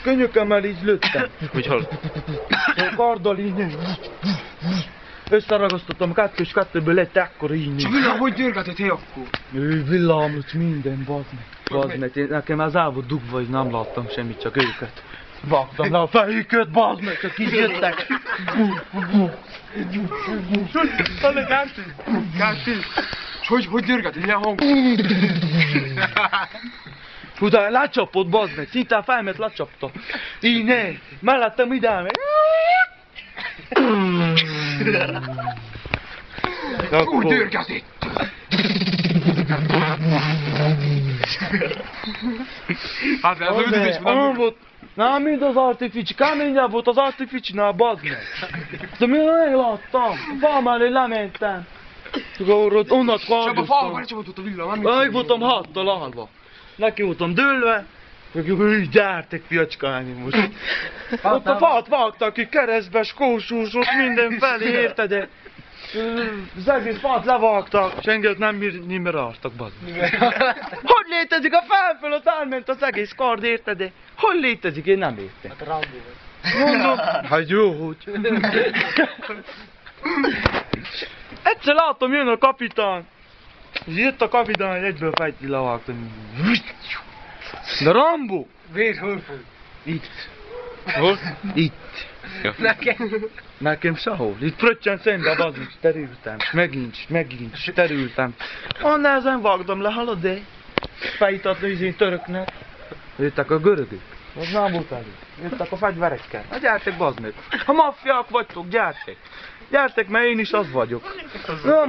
könyökömmel így lőttem. Hogy hol? A karddal így. Összeragasztottam kettő és kettőből lett ekkora így. Csak villám, hogy dörgetett akkor? Villámlott minden, bazd meg. Nekem az el volt dugva, hogy nem láttam semmit, csak őket. Vágtam le a fejüket, bazd meg, csak így jöttek. Kárti. És hogy dörgetett, milyen hang? Utána lecsapott, bazd meg, szinte a fejemet lecsapta. Így ne, mellettem ide meg. Úgy dörgetett. Hát ez az üdítés volt. Nem, mint az artifici, keményebb volt az artificinál, bazd meg. De mi megláttam, a fal mellé lementem. Csak onnat Csak a falba kardoztam. lecsapott a villám, Meg voltam háttal állva. Neki voltam dőlve. Úgy gyertek fiacskálni most. Ott a fát vágtak ki keresztbe, skósúsot mindenfelé, érted? De az egész fát levágtak, és engem nem rártak, bazd. Hogy létezik a fel fölött elment az egész kard, érted? De hogy létezik? Én nem értem. Mondom, hát jó, hogy. Egyszer látom, jön a kapitán. És jött a kapitán, egyből fejti levágtam. De Rambo! Vér, hol fog? Itt. Hol? Itt. Nekem sehol. Itt fröccsen szembe, bazd meg, terültem. Megint, terültem. Annál ezen vágdom le, hallod, de? Fejtatni izén töröknek. Jöttek a görögök. Az nem volt elég. Jöttek a fegyverekkel. Na gyertek, bazd meg. Ha maffiák vagytok, gyertek. Gyertek, mert én is az vagyok.